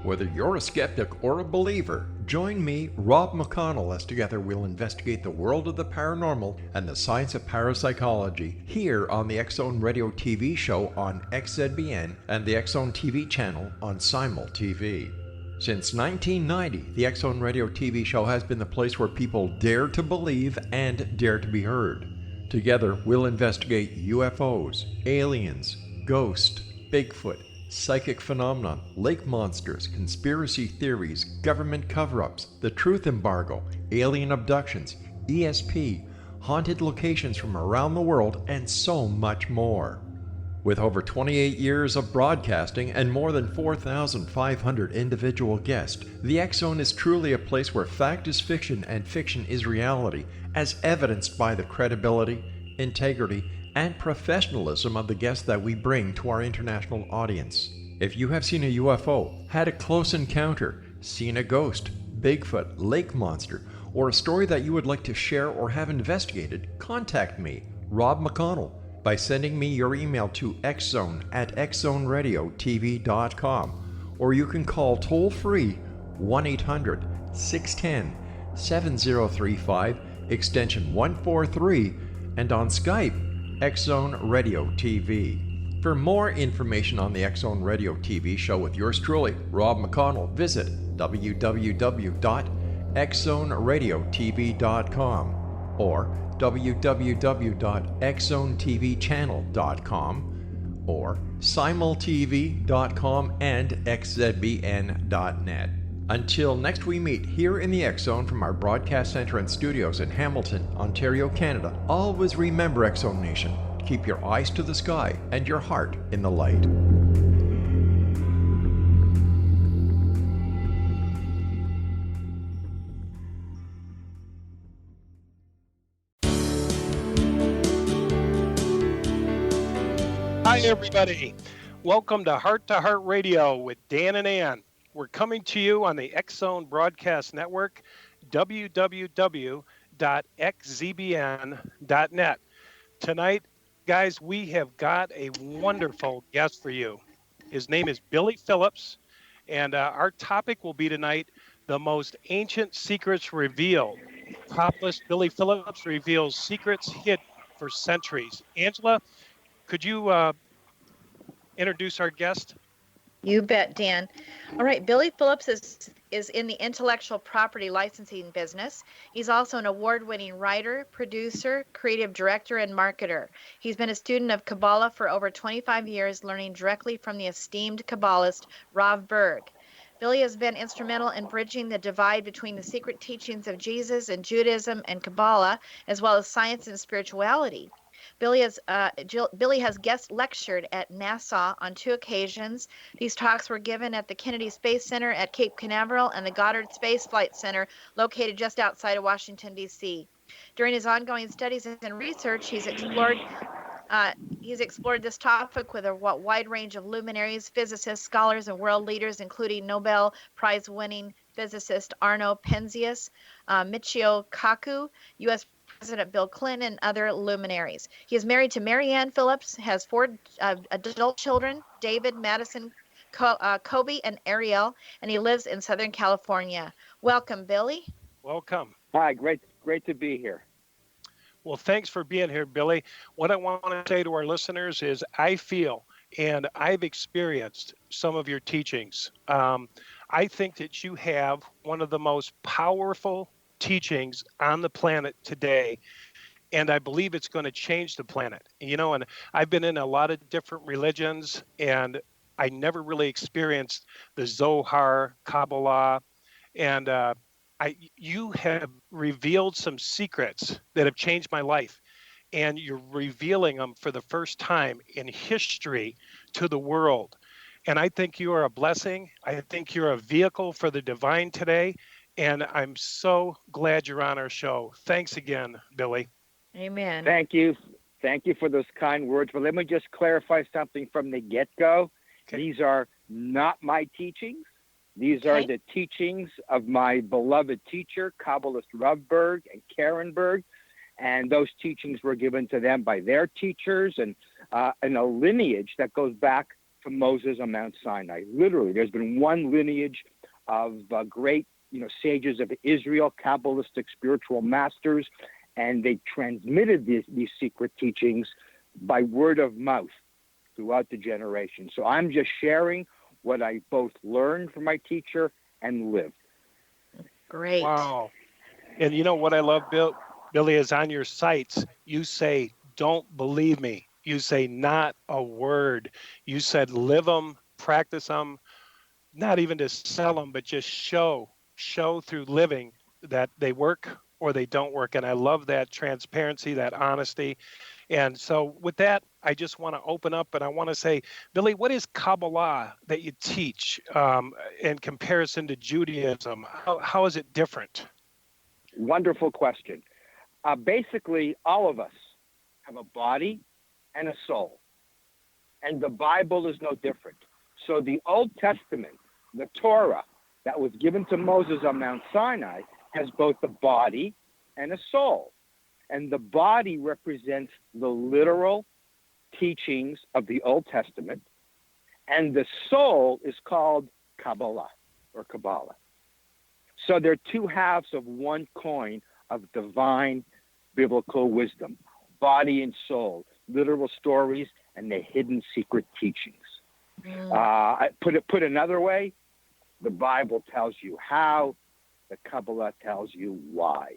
Whether you're a skeptic or a believer, join me, Rob McConnell, as together we'll investigate the world of the paranormal and the science of parapsychology here on the X-Zone Radio TV show on XZBN and the X-Zone TV channel on Simul TV. Since 1990, the X-Zone Radio TV show has been the place where people dare to believe and dare to be heard. Together, we'll investigate UFOs, aliens, ghosts, Bigfoot, psychic phenomenon, lake monsters, conspiracy theories, government cover-ups, the truth embargo, alien abductions, ESP, haunted locations from around the world, and so much more. With over 28 years of broadcasting and more than 4,500 individual guests, the X-Zone is truly a place where fact is fiction and fiction is reality, as evidenced by the credibility, integrity, and professionalism of the guests that we bring to our international audience. If you have seen a UFO, had a close encounter, seen a ghost, Bigfoot, lake monster, or a story that you would like to share or have investigated, contact me, Rob McConnell, by sending me your email to xzone@xzoneradiotv.com, or you can call toll-free 1-800-610-7035, extension 143, and on Skype, X-Zone Radio TV. For more information on the X-Zone Radio TV show with yours truly, Rob McConnell, visit www.xzoneradiotv.com or www.xzonetvchannel.com or simultv.com and xzbn.net. Until next we meet here in the X-Zone from our broadcast center and studios in Hamilton, Ontario, Canada, always remember, X-Zone Nation, keep your eyes to the sky and your heart in the light. Hi, everybody. Welcome to Heart Radio with Dan and Ann. We're coming to you on the X-Zone Broadcast Network, www.xzbn.net. Tonight, guys, we have got a wonderful guest for you. His name is Billy Phillips, and our topic will be tonight, the most ancient secrets revealed. Topless Billy Phillips reveals secrets hidden for centuries. Angela, could you introduce our guest? You bet, Dan. All right, Billy Phillips is in the intellectual property licensing business. He's also an award-winning writer, producer, creative director, and marketer. He's been a student of Kabbalah for over 25 years, learning directly from the esteemed Kabbalist Rav Berg. Billy has been instrumental in bridging the divide between the secret teachings of Jesus and Judaism and Kabbalah, as well as science and spirituality. Billy has guest lectured at NASA on 2 occasions. These talks were given at the Kennedy Space Center at Cape Canaveral and the Goddard Space Flight Center located just outside of Washington, D.C. During his ongoing studies and research, he's explored this topic with a wide range of luminaries, physicists, scholars, and world leaders, including Nobel Prize-winning physicist Arno Penzias, Michio Kaku, U.S. President Bill Clinton, and other luminaries. He is married to Mary Ann Phillips, has 4 adult children, David, Madison, Kobe, and Ariel, and he lives in Southern California. Welcome, Billy. Welcome. Hi, great to be here. Well, thanks for being here, Billy. What I want to say to our listeners is I feel, and I've experienced some of your teachings. I think that you have one of the most powerful teachings on the planet today, and I believe it's going to change the planet. And I've been in a lot of different religions, and I never really experienced the Zohar, Kabbalah, and you have revealed some secrets that have changed my life, and you're revealing them for the first time in history to the world. And I think you are a blessing. I think you're a vehicle for the divine today. And I'm so glad you're on our show. Thanks again, Billy. Amen. Thank you. Thank you for those kind words. But let me just clarify something from the get-go. Okay. These are not my teachings. These are the teachings of my beloved teacher, Kabbalist Rav Berg and Karen Berg. And those teachings were given to them by their teachers and in a lineage that goes back to Moses on Mount Sinai. Literally, there's been one lineage of great, sages of Israel, Kabbalistic spiritual masters, and they transmitted these secret teachings by word of mouth throughout the generation. So I'm just sharing what I both learned from my teacher and lived. Great. Wow. And you know what I love, Billy, is on your sites, you say, don't believe me. You say not a word. You said live them, practice them, not even to sell them, but just show through living that they work or they don't work. And I love that transparency, that honesty. And so with that, I just want to open up and I want to say, Billy, what is Kabbalah that you teach in comparison to Judaism? How is it different? Wonderful question. Basically, all of us have a body and a soul. And the Bible is no different. So the Old Testament, the Torah that was given to Moses on Mount Sinai, has both a body and a soul. And the body represents the literal teachings of the Old Testament, and the soul is called Kabbalah or Kabbalah. So they're two halves of one coin of divine biblical wisdom, body and soul, literal stories, and the hidden secret teachings. Put another way, the Bible tells you how, the Kabbalah tells you why.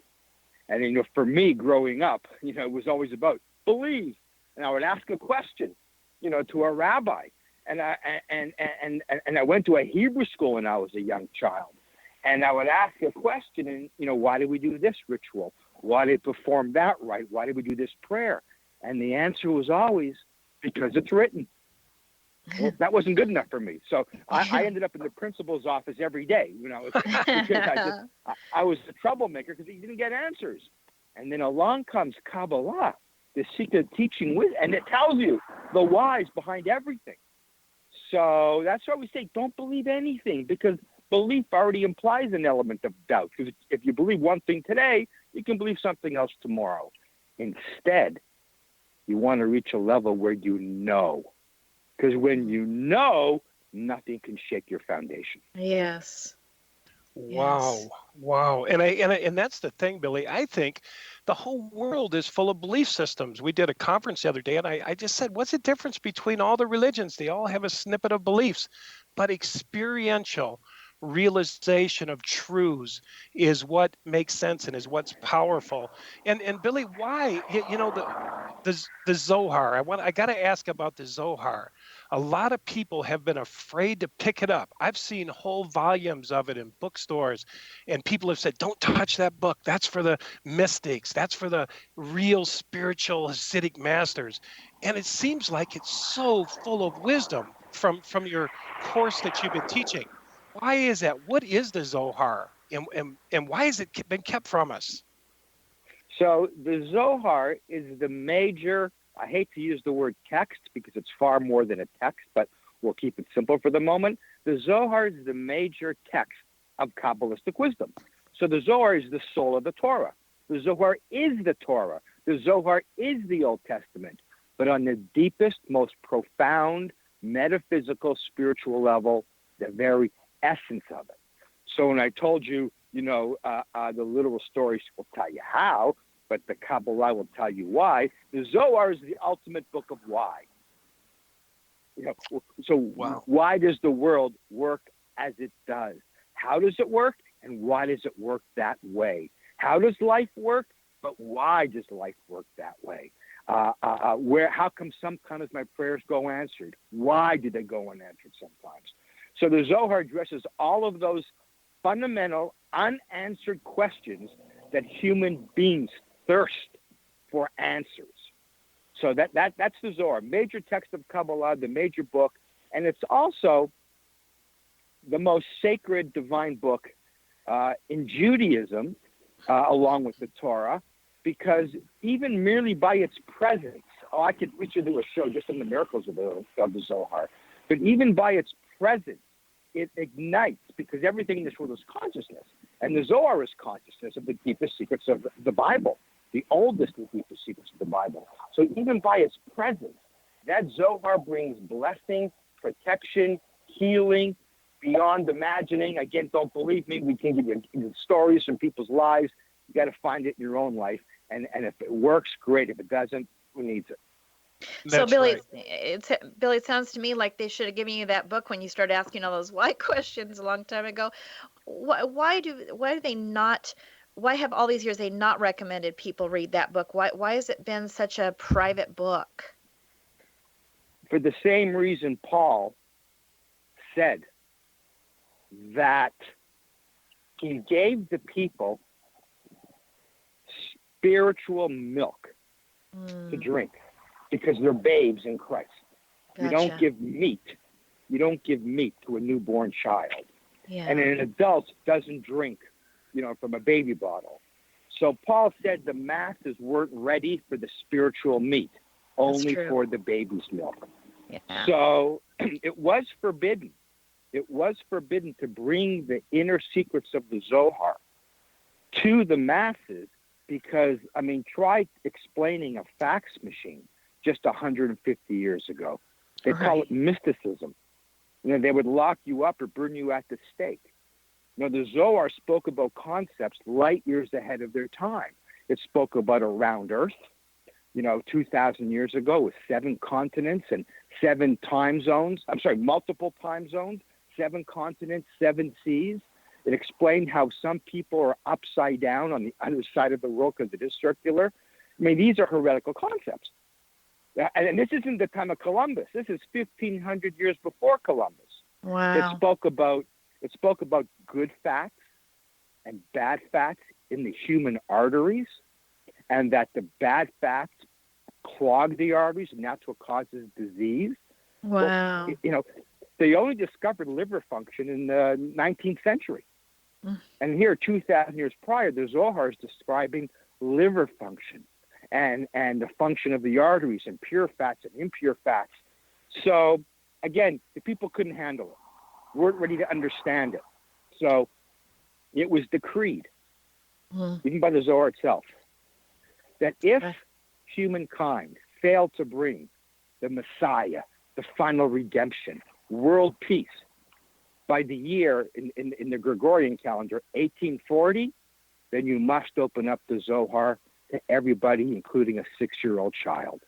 And, for me growing up, it was always about believe. And I would ask a question, to a rabbi. And I went to a Hebrew school when I was a young child. And I would ask a question and, why did we do this ritual? Why did we perform that rite? Why did we do this prayer? And the answer was always, because it's written. Well, that wasn't good enough for me. So I ended up in the principal's office every day, because I was the troublemaker because he didn't get answers. And then along comes Kabbalah, the secret teaching, and it tells you the whys behind everything. So that's why we say don't believe anything, because belief already implies an element of doubt. Because if you believe one thing today, you can believe something else tomorrow. Instead, you want to reach a level where you know. Because when you know, nothing can shake your foundation. Yes. Wow. Yes. Wow. And that's the thing, Billy. I think the whole world is full of belief systems. We did a conference the other day, and I just said, what's the difference between all the religions? They all have a snippet of beliefs, but experiential realization of truths is what makes sense and is what's powerful. And Billy, why, the Zohar, I got to ask about the Zohar. A lot of people have been afraid to pick it up. I've seen whole volumes of it in bookstores, and people have said, don't touch that book. That's for the mystics. That's for the real spiritual Hasidic masters. And it seems like it's so full of wisdom from your course that you've been teaching. Why is that? What is the Zohar? And why has it been kept from us? So the Zohar is the major, I hate to use the word text because it's far more than a text, but we'll keep it simple for the moment. The Zohar is the major text of Kabbalistic wisdom. So the Zohar is the soul of the Torah. The Zohar is the Torah. The Zohar is the Old Testament, but on the deepest, most profound, metaphysical, spiritual level, the very essence of it. So when I told you, the literal stories will tell you how, but the Kabbalah will tell you why. The Zohar is the ultimate book of why. So wow. Why does the world work as it does? How does it work, and why does it work that way? How does life work, but why does life work that way? How come sometimes my prayers go answered? Why do they go unanswered sometimes? So the Zohar addresses all of those fundamental, unanswered questions that human beings thirst for answers. So that's the Zohar, major text of Kabbalah, the major book, and it's also the most sacred divine book in Judaism, along with the Torah, because even merely by its presence, we should do a show just on the miracles of the Zohar, but even by its presence, it ignites, because everything in this world is consciousness, and the Zohar is consciousness of the deepest secrets of the Bible, the oldest and deepest secrets of the Bible. So even by its presence, that Zohar brings blessing protection, healing, beyond imagining. Again, don't believe me. We can give you stories from people's lives. You got to find it in your own life. And if it works, great. If it doesn't, who needs it? So That's Billy, right. Billy, it sounds to me like they should have given you that book when you started asking all those why questions a long time ago. Why do they not? Why have all these years they not recommended people read that book? Why has it been such a private book? For the same reason Paul said that he gave the people spiritual milk to drink because they're babes in Christ. Gotcha. You don't give meat. You don't give meat to a newborn child. Yeah. And an adult doesn't drink, from a baby bottle. So Paul said the masses weren't ready for the spiritual meat, only for the baby's milk. Yeah. So it was forbidden. It was forbidden to bring the inner secrets of the Zohar to the masses because, try explaining a fax machine just 150 years ago. They call it mysticism. They would lock you up or burn you at the stake. The Zohar spoke about concepts light years ahead of their time. It spoke about a round earth, 2,000 years ago with 7 continents and 7 time zones. Multiple time zones, 7 continents, 7 seas. It explained how some people are upside down on the other side of the world because it is circular. These are heretical concepts. And this isn't the time of Columbus. This is 1,500 years before Columbus. Wow. It spoke about good fats and bad fats in the human arteries, and that the bad fats clog the arteries, and that's what causes disease. Wow. Well, they only discovered liver function in the 19th century. And here, 2,000 years prior, the Zohar is describing liver function and the function of the arteries and pure fats and impure fats. So, again, the people couldn't handle it, weren't ready to understand it. So it was decreed, even by the Zohar itself, that if humankind failed to bring the Messiah, the final redemption, world peace, by the year in the Gregorian calendar, 1840, then you must open up the Zohar to everybody, including a 6-year-old child.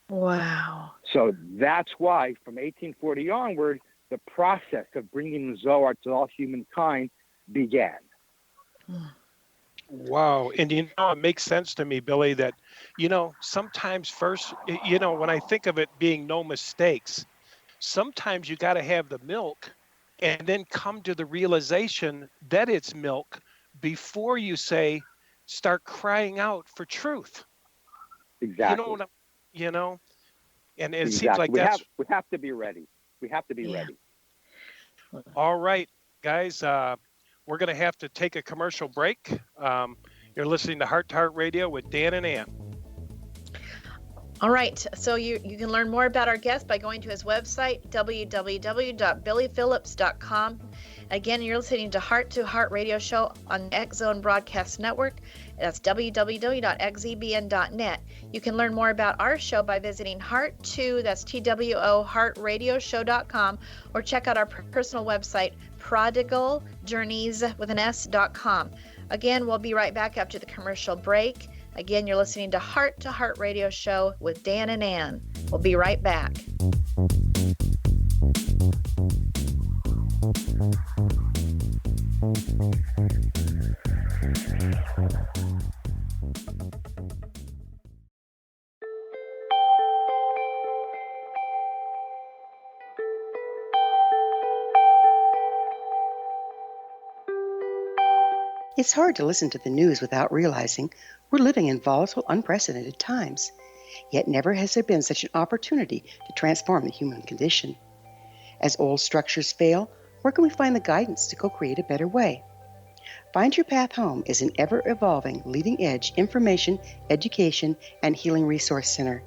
Wow. So that's why, from 1840 onward, the process of bringing the Zohar to all humankind began. Wow. And it makes sense to me, Billy, that, sometimes first, when I think of it being no mistakes, sometimes you got to have the milk and then come to the realization that it's milk before you start crying out for truth. Exactly. And it exactly. seems like we have to be ready. We have to be ready. All right, guys, we're going to have to take a commercial break. You're listening to Heart Radio with Dan and Ann. All right, so you can learn more about our guest by going to his website, www.billyphillips.com. Again, you're listening to Heart Radio Show on the X Zone Broadcast Network. That's www.xzbn.net. You can learn more about our show by visiting Heart2, that's TWO, heartradioshow.com, or check out our personal website, prodigaljourneys.com. Again, we'll be right back after the commercial break. Again, you're listening to Heart Radio Show with Dan and Ann. We'll be right back. It's hard to listen to the news without realizing we're living in volatile, unprecedented times. Yet never has there been such an opportunity to transform the human condition. As old structures fail, where can we find the guidance to co-create a better way? Find Your Path Home is an ever-evolving, leading-edge information, education, and healing resource center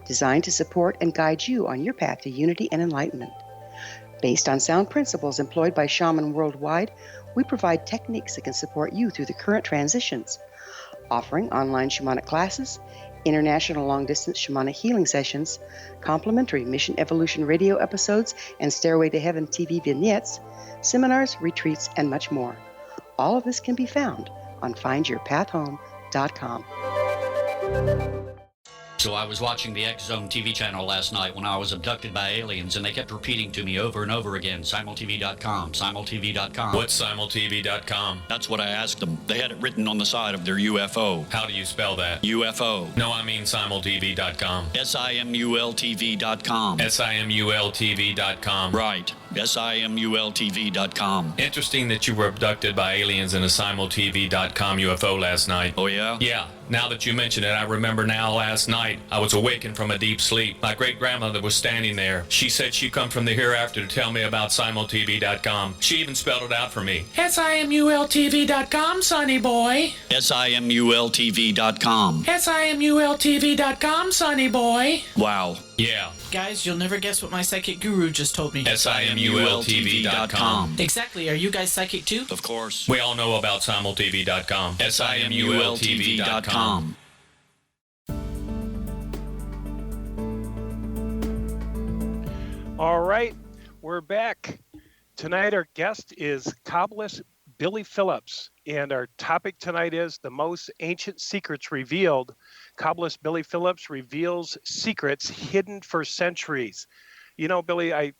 designed to support and guide you on your path to unity and enlightenment. Based on sound principles employed by shaman worldwide, we provide techniques that can support you through the current transitions, offering online shamanic classes, international long-distance shamanic healing sessions, complimentary Mission Evolution radio episodes and Stairway to Heaven TV vignettes, seminars, retreats, and much more. All of this can be found on findyourpathhome.com. So I was watching the X Zone TV channel last night when I was abducted by aliens, and they kept repeating to me over and over again, simultv.com, simultv.com. What's simultv.com? That's what I asked them. They had it written on the side of their UFO. How do you spell that? UFO. No, I mean simultv.com. simultv.com. simultv.com. Right. simultv.com. Interesting that you were abducted by aliens in a simultv.com UFO last night. Oh, yeah? Yeah. Now that you mention it, I remember now last night I was awakened from a deep sleep. My great-grandmother was standing there. She said she'd come from the hereafter to tell me about simultv.com. She even spelled it out for me. simultv.com, sonny boy. simultv.com. simultv.com, sonny boy. Wow. Yeah. Guys, you'll never guess what my psychic guru just told me. simultv.com. Exactly. Are you guys psychic too? Of course. We all know about simultv.com. simultv.com. All right, we're back. Tonight our guest is Kabbalist Billy Phillips, and our topic tonight is the most ancient secrets revealed. Kabbalist Billy Phillips reveals secrets hidden for centuries. You know, Billy,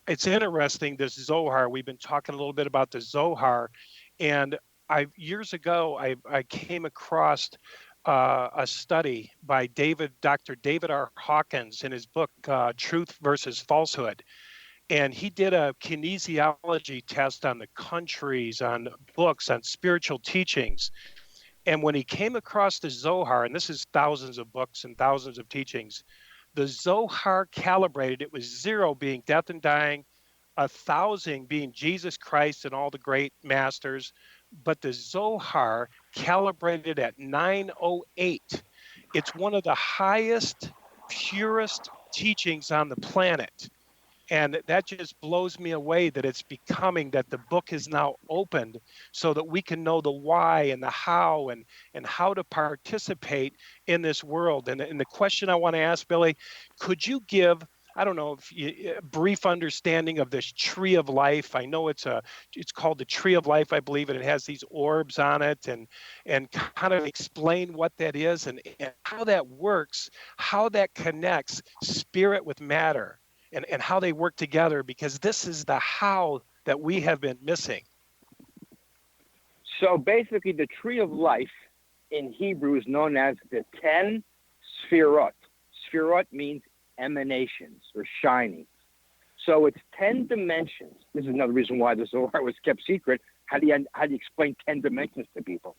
it's interesting, this Zohar. We've been talking a little bit about the Zohar, and years ago I came across a study by Dr. David R. Hawkins in his book Truth versus Falsehood. And he did a kinesiology test on the countries, on books, on spiritual teachings. And when he came across the Zohar, and this is thousands of books and thousands of teachings, the Zohar calibrated, it was 0 being death and dying, 1,000 being Jesus Christ and all the great masters, but the Zohar calibrated at 908. It's one of the highest, purest teachings on the planet. And that just blows me away that it's becoming that the book is now opened so that we can know the why and the how and how to participate in this world. And the question I want to ask, Billy, could you give, I don't know, a brief understanding of this tree of life? I know it's called the tree of life, I believe, and it has these orbs on it, and kind of explain what that is and how that works, how that connects spirit with matter. And how they work together, because this is the how that we have been missing. So basically, the tree of life in Hebrew is known as the 10 Sfirot. Sfirot means emanations or shinings. So it's 10 dimensions. This is another reason why the Zohar was kept secret. How do you explain 10 dimensions to people?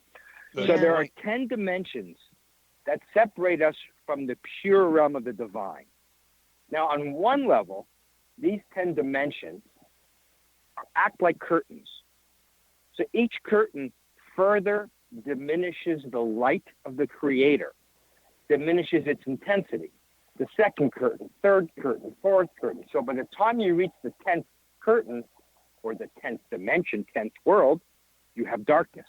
Yeah. So there are 10 dimensions that separate us from the pure realm of the divine. Now, on one level, these 10 dimensions act like curtains. So each curtain further diminishes the light of the Creator, diminishes its intensity. The second curtain, third curtain, fourth curtain. So by the time you reach the 10th curtain, or the 10th dimension, 10th world, you have darkness.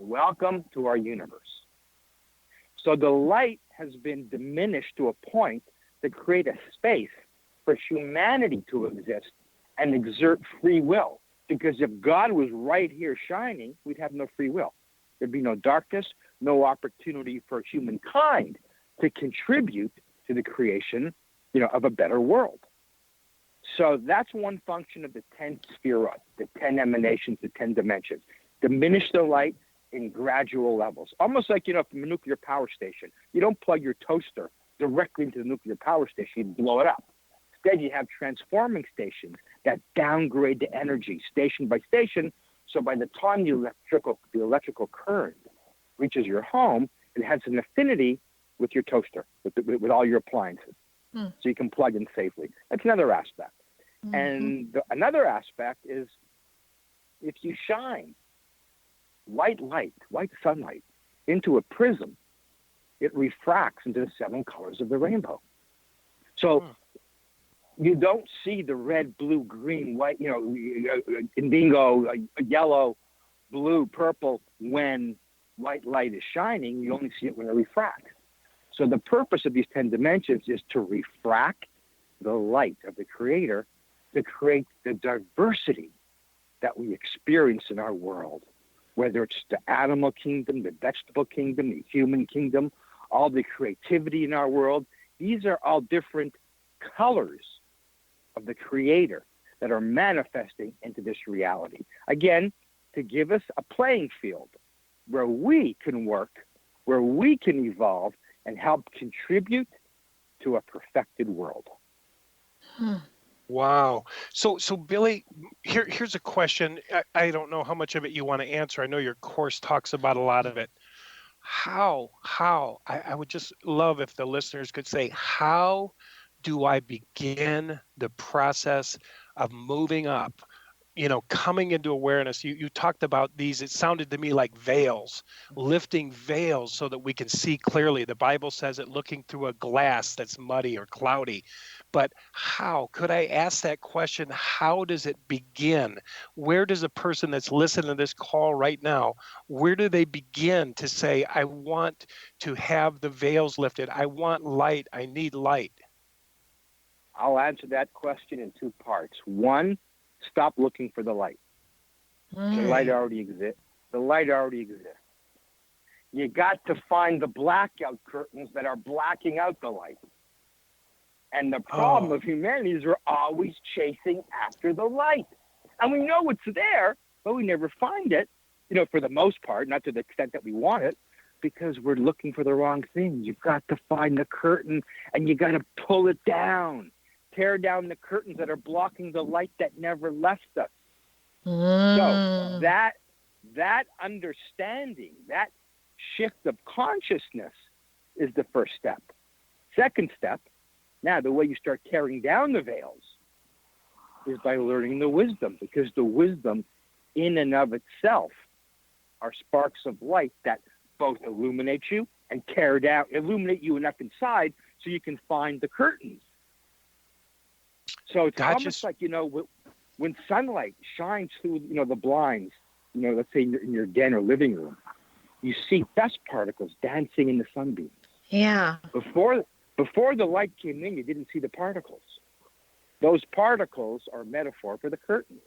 Welcome to our universe. So the light has been diminished to a point to create a space for humanity to exist and exert free will. Because if God was right here shining, we'd have no free will. There'd be no darkness, no opportunity for humankind to contribute to the creation, of a better world. So that's one function of the 10 Sfirot, the 10 emanations, the 10 dimensions. Diminish the light in gradual levels. Almost like, from a nuclear power station. You don't plug your toaster directly into the nuclear power station, you blow it up. Instead, you have transforming stations that downgrade the energy station by station. So by the time the electrical current reaches your home, it has an affinity with your toaster, with all your appliances. So you can plug in safely. That's another aspect. Mm-hmm. And another aspect is if you shine white sunlight, into a prism, it refracts into the 7 colors of the rainbow. So you don't see the red, blue, green, white, indigo, yellow, blue, purple when white light is shining. You only see it when it refracts. So the purpose of these 10 dimensions is to refract the light of the Creator to create the diversity that we experience in our world, whether it's the animal kingdom, the vegetable kingdom, the human kingdom, all the creativity in our world. These are all different colors of the Creator that are manifesting into this reality. Again, to give us a playing field where we can work, where we can evolve and help contribute to a perfected world. Wow. So Billy, here's a question. I don't know how much of it you want to answer. I know your course talks about a lot of it. How? I would just love if the listeners could say, how do I begin the process of moving up? Coming into awareness. You talked about these, it sounded to me like veils, lifting veils so that we can see clearly. The Bible says it looking through a glass that's muddy or cloudy. But how? Could I ask that question? How does it begin? Where does a person that's listening to this call right now, where do they begin to say, I want to have the veils lifted. I want light. I need light. I'll answer that question in two parts. One, stop looking for the light. The light already exists. The light already exists. You got to find the blackout curtains that are blacking out the light. And the problem of humanity is we're always chasing after the light. And we know it's there, but we never find it, for the most part, not to the extent that we want it, because we're looking for the wrong thing. You've got to find the curtain and you got to pull it down. Tear down the curtains that are blocking the light that never left us. So that understanding, that shift of consciousness is the first step. Second step, now the way you start tearing down the veils is by learning the wisdom, because the wisdom in and of itself are sparks of light that both illuminate you and illuminate you enough inside so you can find the curtains. So it's almost like, when sunlight shines through, the blinds, let's say in your den or living room, you see dust particles dancing in the sunbeams. Yeah. Before the light came in, you didn't see the particles. Those particles are a metaphor for the curtain.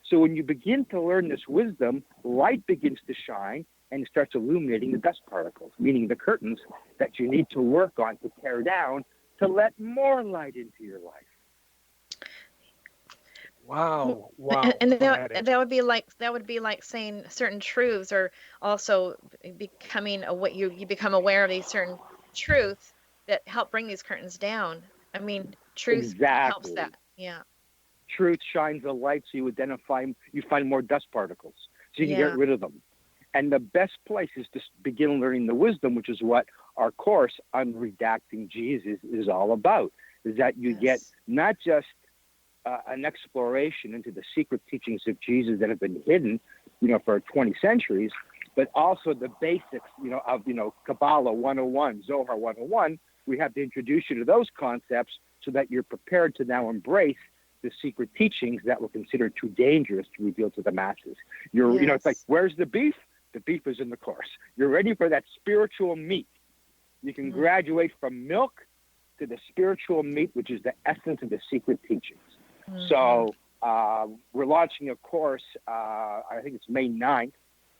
So when you begin to learn this wisdom, light begins to shine and it starts illuminating the dust particles, meaning the curtains that you need to work on to tear down to let more light into your life. Wow. And that would be like saying certain truths, or also becoming you become aware of these certain truths that help bring these curtains down. I mean, truth helps that. Yeah. Truth shines a light so you find more dust particles so you can get rid of them. And the best place is to begin learning the wisdom, which is what our course on Redacting Jesus is all about, is that you get not just an exploration into the secret teachings of Jesus that have been hidden, for 20 centuries, but also the basics, of, Kabbalah 101, Zohar 101. We have to introduce you to those concepts so that you're prepared to now embrace the secret teachings that were considered too dangerous to reveal to the masses. It's like, where's the beef? The beef is in the course. You're ready for that spiritual meat. You can graduate from milk to the spiritual meat, which is the essence of the secret teachings. So we're launching a course, I think it's May 9th,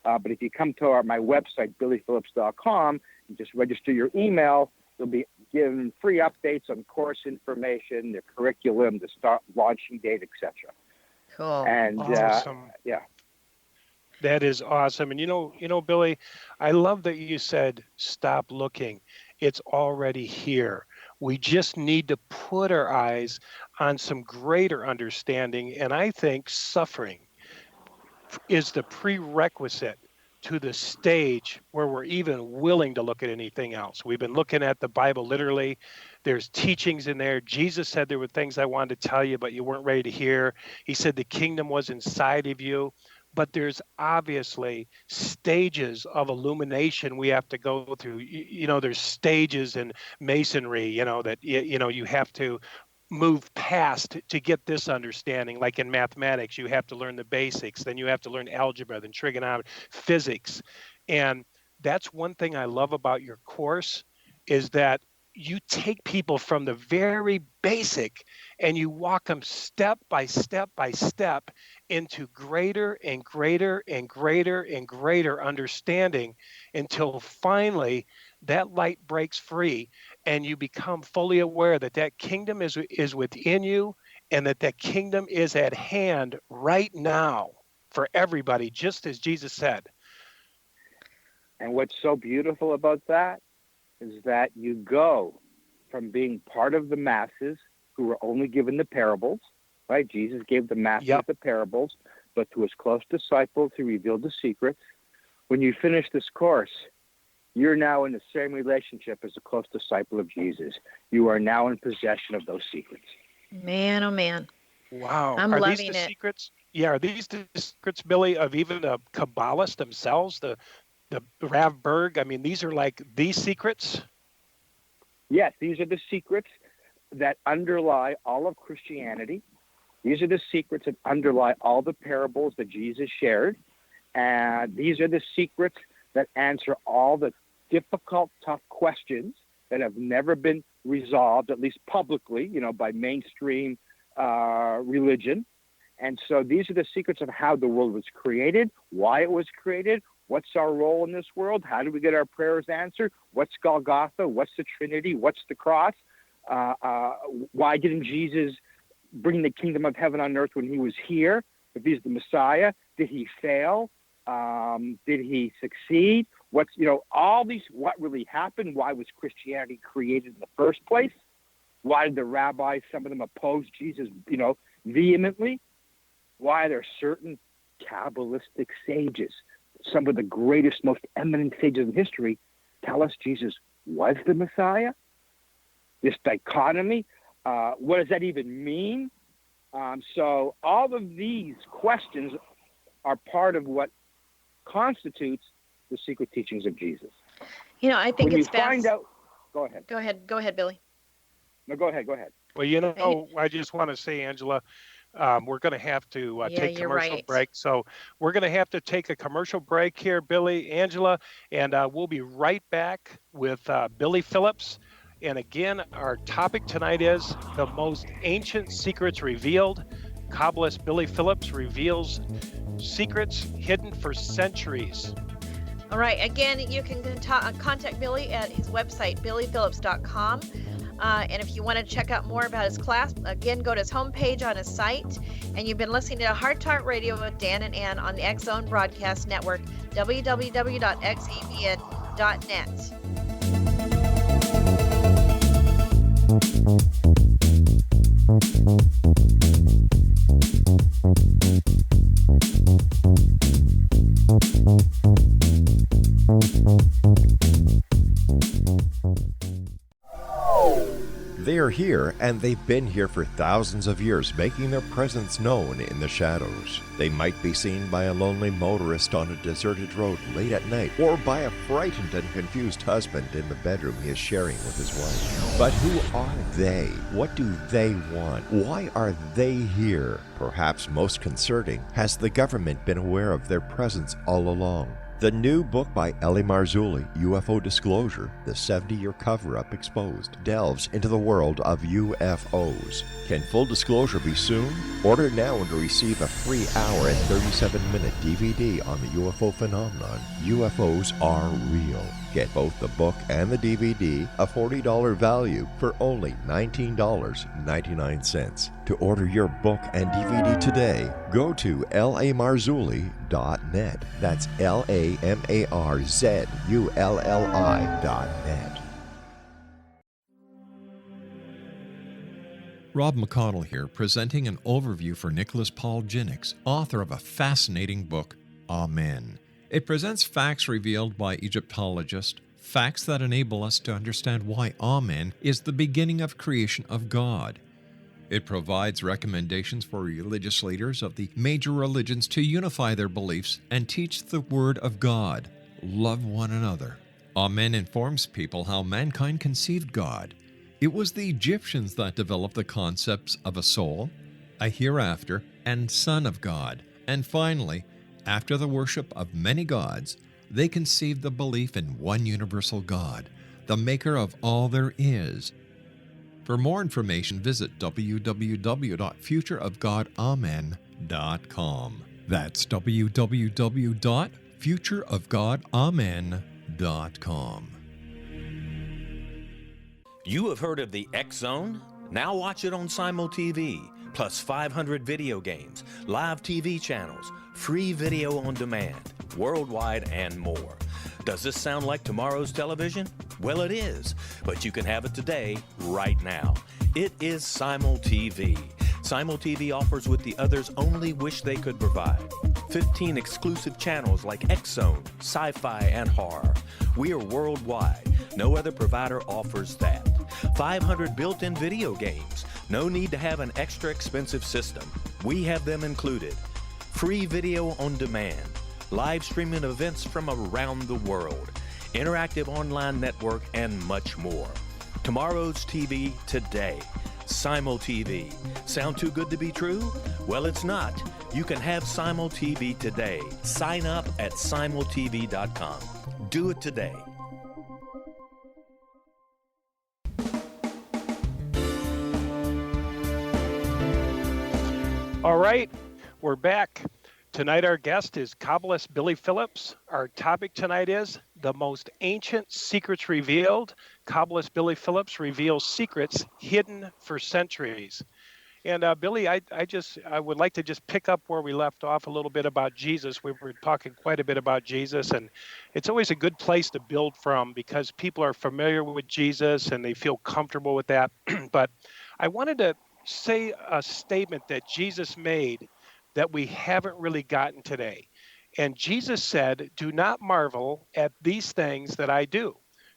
but if you come to my website, billyphillips.com, and just register your email, you'll be given free updates on course information, the curriculum, the start launching date, etc. Cool. And awesome. That is awesome. And Billy, I love that you said, stop looking. It's already here. We just need to put our eyes on some greater understanding. And I think suffering is the prerequisite to the stage where we're even willing to look at anything else. We've been looking at the Bible literally. There's teachings in there. Jesus said there were things I wanted to tell you, but you weren't ready to hear. He said the kingdom was inside of you. But there's obviously stages of illumination we have to go through. There's stages in masonry, that, you have to move past to get this understanding. Like in mathematics, you have to learn the basics, then you have to learn algebra, then trigonometry, physics. And that's one thing I love about your course is that you take people from the very basic and you walk them step by step by step into greater and greater and greater and greater understanding until finally that light breaks free and you become fully aware that that kingdom is within you and that that kingdom is at hand right now for everybody, just as Jesus said. And what's so beautiful about that is that you go from being part of the masses who were only given the parables, right? Jesus gave the masses the parables, but to his close disciples, he revealed the secrets. When you finish this course, you're now in the same relationship as a close disciple of Jesus. You are now in possession of those secrets. Man, oh man. Wow. I'm are loving these the it. secrets? Yeah, are these the secrets, Billy, of even the Kabbalists themselves, the Rav Berg? I mean, these are like these secrets? Yes, these are the secrets that underlie all of Christianity. These are the secrets that underlie all the parables that Jesus shared. And these are the secrets that answer all the difficult, tough questions that have never been resolved, at least publicly, by mainstream religion. And so these are the secrets of how the world was created, why it was created, what's our role in this world, how do we get our prayers answered, what's Golgotha, what's the Trinity, what's the cross, why didn't Jesus bring the kingdom of heaven on earth when he was here? If he's the Messiah, did he fail? Did he succeed? What's, all these, what really happened? Why was Christianity created in the first place? Why did the rabbis, some of them oppose Jesus, vehemently? Why are there certain Kabbalistic sages, some of the greatest, most eminent sages in history, tell us Jesus was the Messiah? This dichotomy, what does that even mean? So all of these questions are part of what constitutes the secret teachings of Jesus. I think when it's you find out, go ahead. Go ahead, Billy. No, go ahead. Well, I just want to say, Angela, we're going to have to take commercial break. So we're going to have to take a commercial break here, Billy, Angela, and we'll be right back with Billy Phillips. And again, our topic tonight is the most ancient secrets revealed. Kabbalist Billy Phillips reveals secrets hidden for centuries. All right. Again, you can contact Billy at his website, billyphillips.com. And if you want to check out more about his class, again, go to his homepage on his site. And you've been listening to Heart Talk Radio with Dan and Ann on the X Zone Broadcast Network, www.xzbn.net. They are here, and they've been here for thousands of years, making their presence known in the shadows. They might be seen by a lonely motorist on a deserted road late at night, or by a frightened and confused husband in the bedroom he is sharing with his wife. But who are they? What do they want? Why are they here? Perhaps most concerning, has the government been aware of their presence all along? The new book by Eli Marzulli, UFO Disclosure, the 70-year cover-up exposed, delves into the world of UFOs. Can full disclosure be soon? Order now and receive a free hour and 37-minute DVD on the UFO phenomenon. UFOs are real. Get both the book and the DVD, a $40 value, for only $19.99. To order your book and DVD today, go to lamarzulli.net. That's LAMARZULLI.net. Rob McConnell here, presenting an overview for Nicholas Paul Jennings, author of a fascinating book, Amen. It presents facts revealed by Egyptologists, facts that enable us to understand why Amen is the beginning of creation of God. It provides recommendations for religious leaders of the major religions to unify their beliefs and teach the Word of God. Love one another. Amen informs people how mankind conceived God. It was the Egyptians that developed the concepts of a soul, a hereafter, and Son of God. And finally, after the worship of many gods, they conceived the belief in one universal God, the maker of all there is. For more information, visit www.futureofgodamen.com. That's www.futureofgodamen.com. You have heard of the X Zone? Now watch it on Simul TV, plus 500 video games, live TV channels, free video on demand, worldwide, and more. Does this sound like tomorrow's television? Well, it is, but you can have it today, right now. It is Simul TV. Simul TV offers what the others only wish they could provide. 15 exclusive channels like X Zone, sci-fi, and horror. We are worldwide. No other provider offers that. 500 built-in video games. No need to have an extra expensive system. We have them included. Free video on demand. Live streaming events from around the world. Interactive online network, and much more. Tomorrow's TV today. Simul TV. Sound too good to be true? Well, it's not. You can have Simul TV today. Sign up at simultv.com. Do it today. All right, we're back. Tonight our guest is Kabbalist Billy Phillips. Our topic tonight is The Most Ancient Secrets Revealed. Kabbalist Billy Phillips reveals secrets hidden for centuries. And Billy, I would like to just pick up where we left off a little bit about Jesus. We were talking quite a bit about Jesus, and it's always a good place to build from because people are familiar with Jesus and they feel comfortable with that. But I wanted to say a statement that Jesus made that we haven't really gotten today. And Jesus said, "Do not marvel at these things that I do,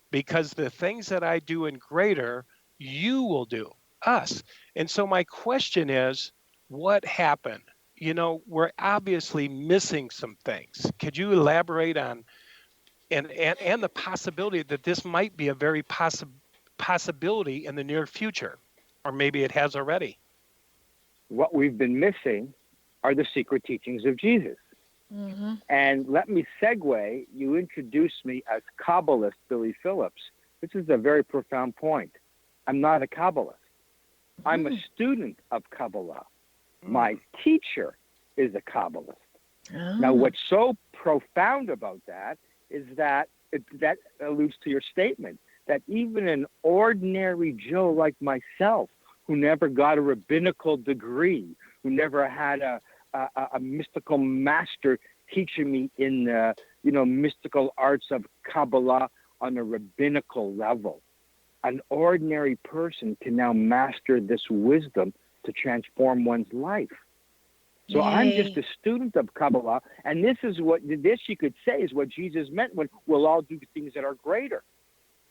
because the things that I do in greater, you will do," us. And so my question is, what happened? You know, we're obviously missing some things. Could you elaborate on and the possibility that this might be a very possibility in the near future, or maybe it has already? What we've been missing are the secret teachings of Jesus. Mm-hmm. And let me segue. You introduced me as Kabbalist Billy Phillips. This is a very profound point. I'm not a Kabbalist. I'm a student of Kabbalah. My teacher is a Kabbalist. Oh. Now, what's so profound about that is that that alludes to your statement, that even an ordinary Joe like myself, who never got a rabbinical degree, who never had a mystical master teaching me in the mystical arts of Kabbalah on a rabbinical level, an ordinary person can now master this wisdom to transform one's life. So Yay. I'm just a student of Kabbalah, and this you could say is what Jesus meant when we'll all do things that are greater.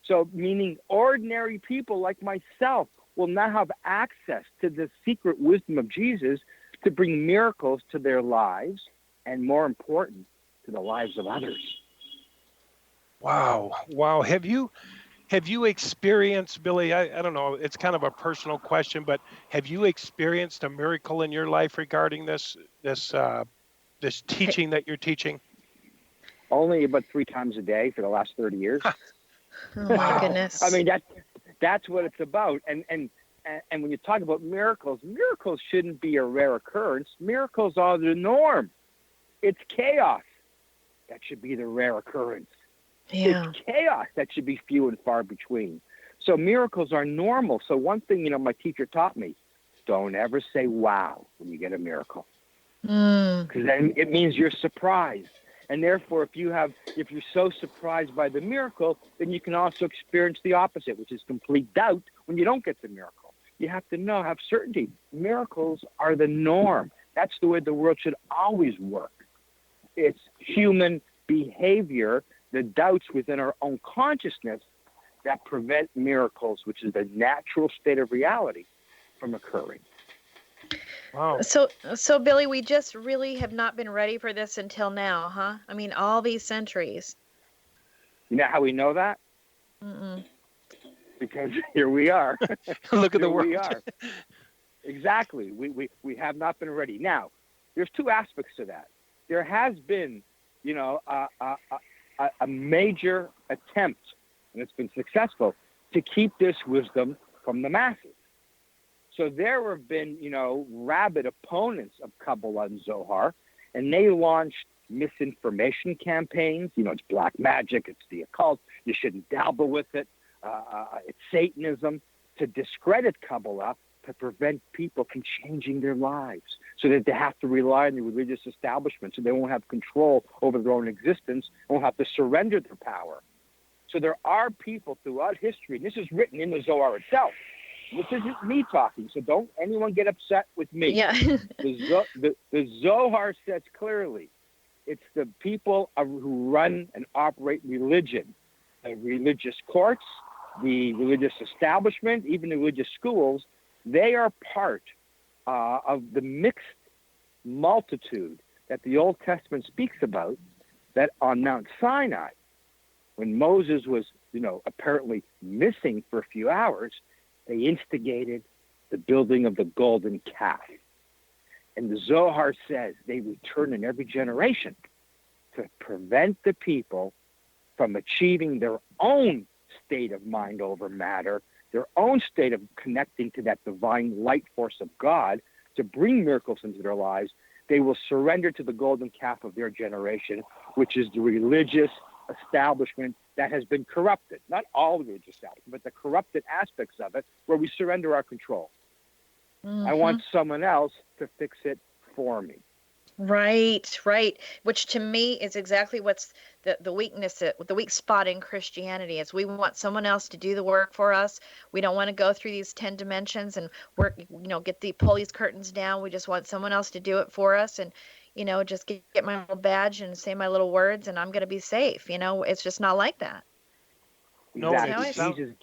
So meaning ordinary people like myself will now have access to the secret wisdom of Jesus to bring miracles to their lives, and more important, to the lives of others. Wow. Have you experienced, Billy, I don't know, it's kind of a personal question, but have you experienced a miracle in your life regarding this teaching that you're teaching? Only about 3 times a day for the last 30 years. Oh my goodness. I mean, that's what it's about. And when you talk about miracles shouldn't be a rare occurrence. Miracles are the norm. It's chaos that should be the rare occurrence. Yeah. It's chaos that should be few and far between. So miracles are normal. So one thing, my teacher taught me, don't ever say wow when you get a miracle. Because then it means you're surprised. And therefore, if you're so surprised by the miracle, then you can also experience the opposite, which is complete doubt when you don't get the miracle. You have to have certainty. Miracles are the norm. That's the way the world should always work. It's human behavior, the doubts within our own consciousness, that prevent miracles, which is the natural state of reality, from occurring. Wow. So Billy, we just really have not been ready for this until now, huh? I mean, all these centuries. You know how we know that? Mm-mm. Because here we are. Look at the world. We are. Exactly. We have not been ready. Now, there's 2 aspects to that. There has been, a major attempt and it's been successful, to keep this wisdom from the masses. So there have been, rabid opponents of Kabbalah and Zohar, and they launched misinformation campaigns. It's black magic, it's the occult, you shouldn't dabble with it, it's Satanism, to discredit Kabbalah, to prevent people from changing their lives, so that they have to rely on the religious establishment, so they won't have control over their own existence, won't have to surrender their power. So there are people throughout history, and this is written in the Zohar itself. This isn't me talking, so don't anyone get upset with me. Yeah. The Zohar says clearly, it's the people who run and operate religion, the religious courts, the religious establishment, even the religious schools. They are part of the mixed multitude that the Old Testament speaks about, that on Mount Sinai, when Moses was, apparently missing for a few hours, they instigated the building of the golden calf. And the Zohar says they return in every generation to prevent the people from achieving their own state of mind over matter, their own state of connecting to that divine light force of God, to bring miracles into their lives. They will surrender to the golden calf of their generation, which is the religious establishment that has been corrupted. Not all the religious establishment, but the corrupted aspects of it, where we surrender our control. Mm-hmm. I want someone else to fix it for me. Right. Which to me is exactly what's the weakness, the weak spot in Christianity is we want someone else to do the work for us. We don't want to go through these 10 dimensions and work, pull these curtains down. We just want someone else to do it for us, and just get my little badge and say my little words, and I'm going to be safe. It's just not like that. Exactly. Jesus,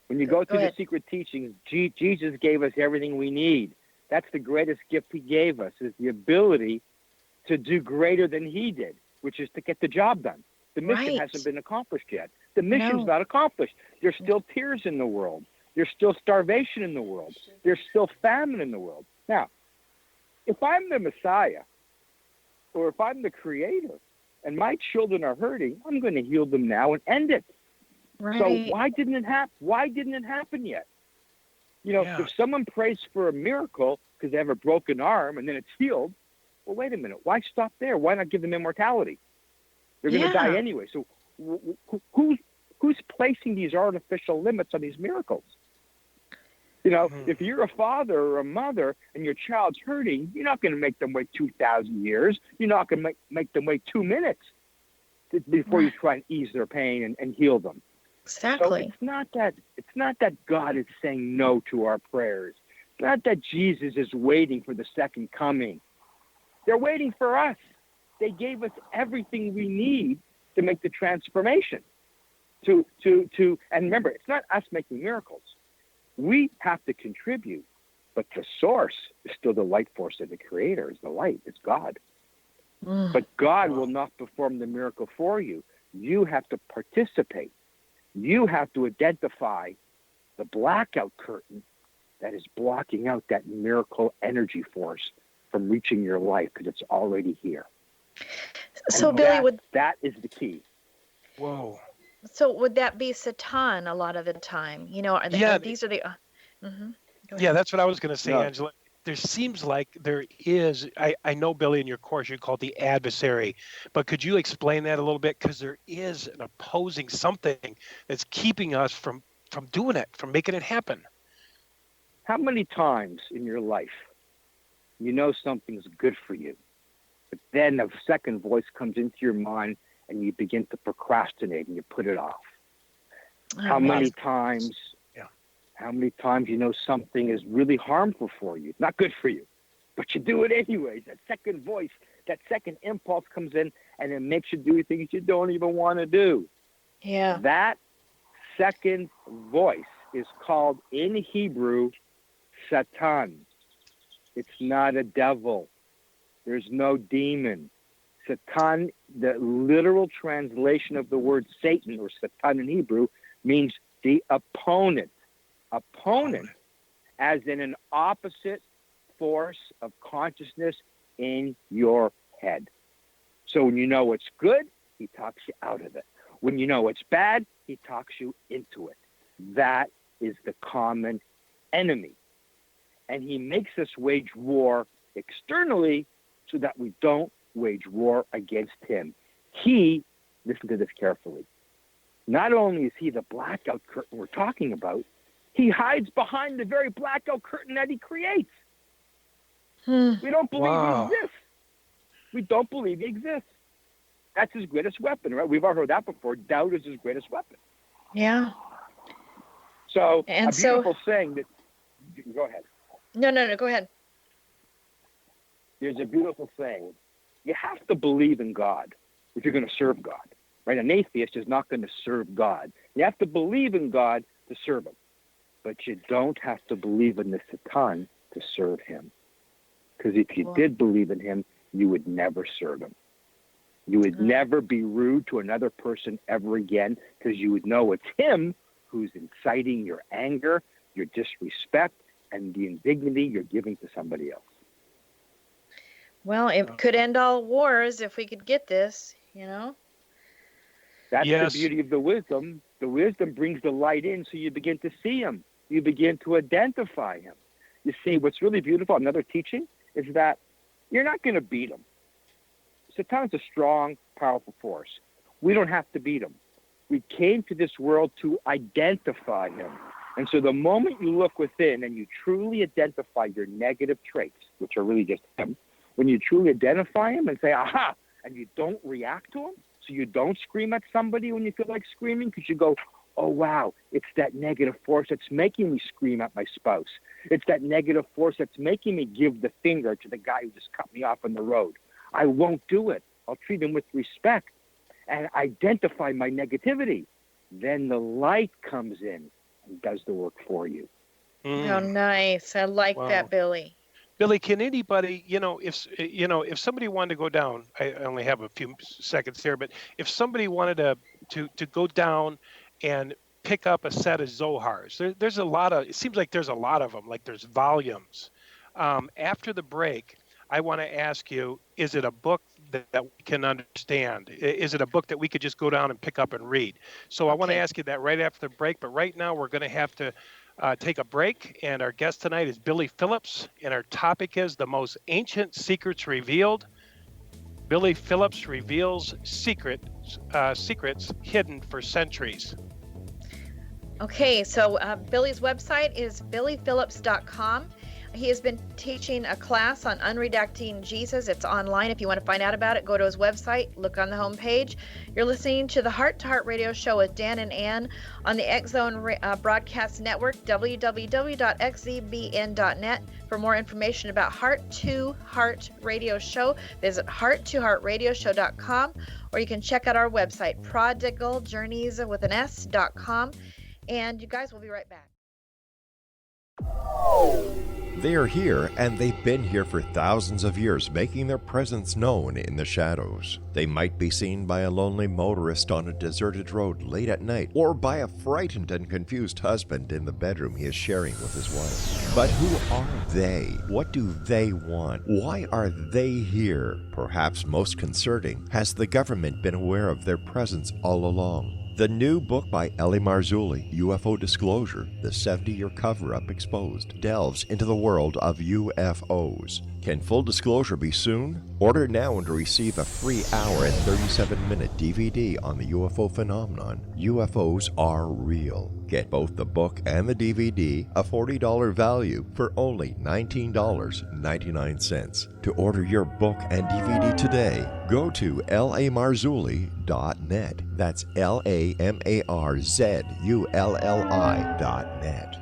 when you go through the secret teachings, Jesus gave us everything we need. That's the greatest gift he gave us, is the ability to do greater than he did, which is to get the job done. The mission hasn't been accomplished yet. The mission's not accomplished. There's still tears in the world. There's still starvation in the world. There's still famine in the world. Now, if I'm the Messiah, or if I'm the Creator, and my children are hurting, I'm going to heal them now and end it. Right. So why didn't it happen? Why didn't it happen yet? If someone prays for a miracle because they have a broken arm and then it's healed, well, wait a minute. Why stop there? Why not give them immortality? They're going to die anyway. So who's placing these artificial limits on these miracles? If you're a father or a mother and your child's hurting, you're not going to make them wait 2,000 years. You're not going to make them wait 2 minutes before you try and ease their pain and heal them. Exactly. So it's not that God is saying no to our prayers. It's not that Jesus is waiting for the second coming. They're waiting for us. They gave us everything we need to make the transformation. And remember, it's not us making miracles. We have to contribute, but the source is still the light force of the Creator. It's the light. It's God. But God will not perform the miracle for you. You have to participate. You have to identify the blackout curtain that is blocking out that miracle energy force from reaching your life, because it's already here. So, Billy, that is the key. Whoa. So would that be Satan a lot of the time? These are the. Yeah, that's what I was going to say, No. Angela. There seems like there is, I know, Billy, in your course you call it the adversary, but could you explain that a little bit? Because there is an opposing something that's keeping us from doing it, from making it happen. How many times in your life something's good for you, but then a second voice comes into your mind and you begin to procrastinate and you put it off? How many times something is really harmful for you, not good for you, but you do it anyways? That second voice, that second impulse comes in and it makes you do things you don't even want to do. Yeah. That second voice is called in Hebrew Satan. It's not a devil. There's no demon. Satan, the literal translation of the word Satan or Satan in Hebrew, means the opponent. Opponent, as in an opposite force of consciousness in your head. So when you know it's good, he talks you out of it. When you know it's bad, he talks you into it. That is the common enemy. And he makes us wage war externally so that we don't wage war against him. He, listen to this carefully, not only is he the blackout curtain we're talking about, he hides behind the very blackout curtain that he creates. We don't believe he exists. We don't believe he exists. That's his greatest weapon, right? We've all heard that before. Doubt is his greatest weapon. Yeah. So And a beautiful saying that, go ahead. No, go ahead. There's a beautiful saying. You have to believe in God if you're going to serve God, right? An atheist is not going to serve God. You have to believe in God to serve him. But you don't have to believe in the Satan to serve him. Because if you did believe in him, you would never serve him. You would never be rude to another person ever again, because you would know it's him who's inciting your anger, your disrespect, and the indignity you're giving to somebody else. Well, it could end all wars if we could get this, you know? That's the beauty of the wisdom. The wisdom brings the light in so you begin to see him. You begin to identify him. You see, what's really beautiful, another teaching, is that you're not going to beat him. Satan's a strong, powerful force. We don't have to beat him. We came to this world to identify him. And so the moment you look within and you truly identify your negative traits, which are really just him, when you truly identify him and say, aha, and you don't react to him, so you don't scream at somebody when you feel like screaming, because you go, oh, wow, it's that negative force that's making me scream at my spouse. It's that negative force that's making me give the finger to the guy who just cut me off on the road. I won't do it. I'll treat him with respect and identify my negativity. Then the light comes in and does the work for you. Oh, nice. I like that, Billy. Billy, can anybody, if somebody wanted to go down, I only have a few seconds here, but if somebody wanted to go down and pick up a set of Zohars, there's a lot of, it seems like there's a lot of them, like there's volumes. After the break, I want to ask you, is it a book that we can understand? Is it a book that we could just go down and pick up and read? So I want to ask you that right after the break, but right now we're going to have to take a break, and our guest tonight is Billy Phillips, and our topic is the most ancient secrets revealed. Billy Phillips reveals secrets hidden for centuries. Okay, so Billy's website is billyphillips.com. He has been teaching a class on unredacting Jesus. It's online. If you want to find out about it, go to his website, look on the homepage. You're listening to the Heart to Heart Radio Show with Dan and Ann on the X-Zone Broadcast Network, www.xzbn.net. For more information about Heart to Heart Radio Show, visit heart2heartradioshow.com, or you can check out our website, prodigaljourneys.com. And you guys, we'll be right back. They are here, and they've been here for thousands of years, making their presence known in the shadows. They might be seen by a lonely motorist on a deserted road late at night, or by a frightened and confused husband in the bedroom he is sharing with his wife. But who are they? What do they want? Why are they here? Perhaps most concerning, has the government been aware of their presence all along? The new book by Eli Marzulli, UFO Disclosure, the 70-year cover-up exposed, delves into the world of UFOs. Can full disclosure be soon? Order now and receive a free hour and 37-minute DVD on the UFO phenomenon. UFOs are real. Get both the book and the DVD, a $40 value, for only $19.99. To order your book and DVD today, go to lamarzulli.net. That's LAMARZULLI.net.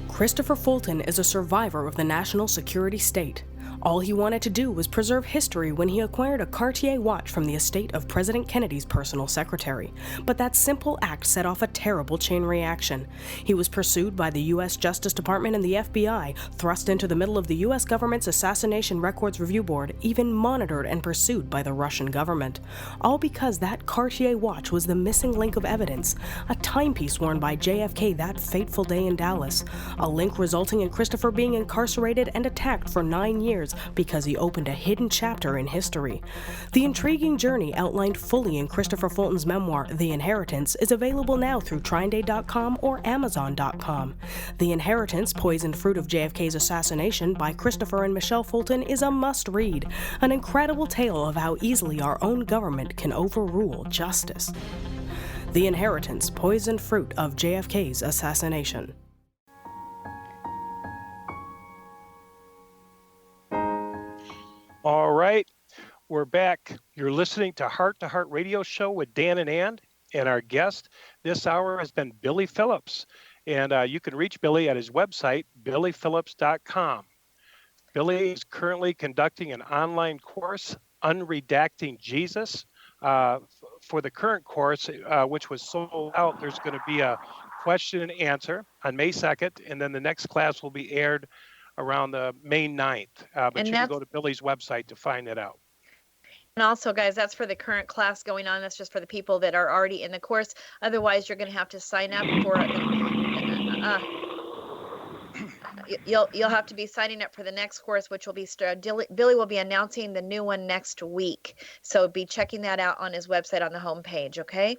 Christopher Fulton is a survivor of the national security state. All he wanted to do was preserve history when he acquired a Cartier watch from the estate of President Kennedy's personal secretary. But that simple act set off a terrible chain reaction. He was pursued by the U.S. Justice Department and the FBI, thrust into the middle of the U.S. government's Assassination Records Review Board, even monitored and pursued by the Russian government. All because that Cartier watch was the missing link of evidence, a timepiece worn by JFK that fateful day in Dallas, a link resulting in Christopher being incarcerated and attacked for 9 years years because he opened a hidden chapter in history. The intriguing journey outlined fully in Christopher Fulton's memoir, The Inheritance, is available now through TrineDay.com or Amazon.com. The Inheritance, Poisoned Fruit of JFK's Assassination by Christopher and Michelle Fulton is a must-read, an incredible tale of how easily our own government can overrule justice. The Inheritance, Poisoned Fruit of JFK's Assassination. All right, we're back. You're listening to Heart Radio Show with Dan and our guest this hour has been Billy Phillips. And you can reach Billy at his website, billyphillips.com. Billy is currently conducting an online course, Unredacting Jesus. For the current course, which was sold out, there's going to be a question and answer on May 2nd, and then the next class will be aired around May 9th. But you can go to Billy's website to find it out. And also, guys, that's for the current class going on. That's just for the people that are already in the course. Otherwise, you're going to have to sign up for you'll have to be signing up for the next course, which will be Billy will be announcing the new one next week. So be checking that out on his website on the homepage, okay?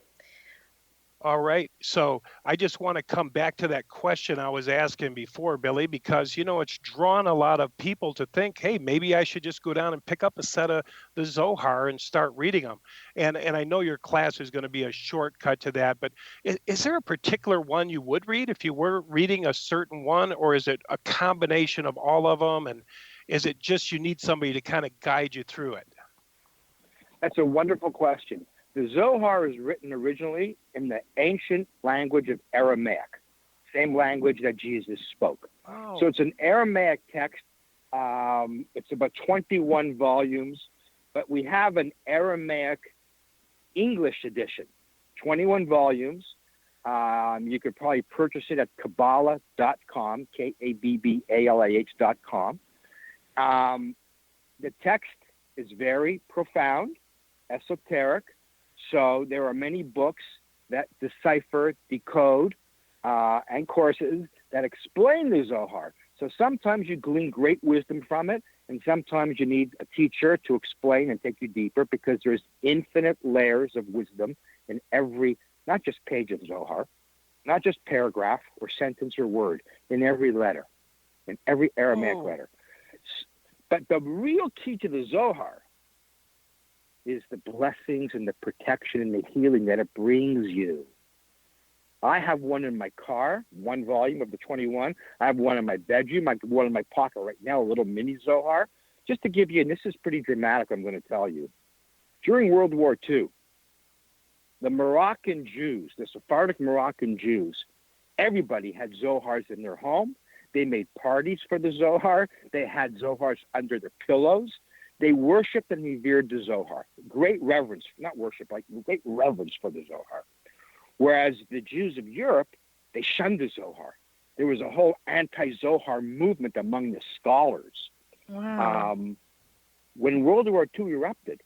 All right. So I just want to come back to that question I was asking before, Billy, because, it's drawn a lot of people to think, hey, maybe I should just go down and pick up a set of the Zohar and start reading them. And I know your class is going to be a shortcut to that, but is there a particular one you would read if you were reading a certain one, or is it a combination of all of them? And is it just you need somebody to kind of guide you through it? That's a wonderful question. The Zohar is written originally in the ancient language of Aramaic, same language that Jesus spoke. Oh. So it's an Aramaic text. It's about 21 volumes, but we have an Aramaic English edition, 21 volumes. You could probably purchase it at Kabbalah.com, Kabbalah.com. The text is very profound, esoteric. So there are many books that decipher, decode, and courses that explain the Zohar. So sometimes you glean great wisdom from it, and sometimes you need a teacher to explain and take you deeper, because there's infinite layers of wisdom in every, not just page of Zohar, not just paragraph or sentence or word, in every letter, in every Aramaic letter. But the real key to the Zohar is the blessings and the protection and the healing that it brings you. I have one in my car, one volume of the 21. I have one in my bedroom. I have one in my pocket right now, a little mini Zohar. Just to give you, and this is pretty dramatic, I'm going to tell you. During World War II, the Moroccan Jews, the Sephardic Moroccan Jews, everybody had Zohars in their home. They made parties for the Zohar. They had Zohars under their pillows. They worshipped and revered the Zohar. Great reverence, not worship, like great reverence for the Zohar. Whereas the Jews of Europe, they shunned the Zohar. There was a whole anti-Zohar movement among the scholars. Wow. When World War II erupted,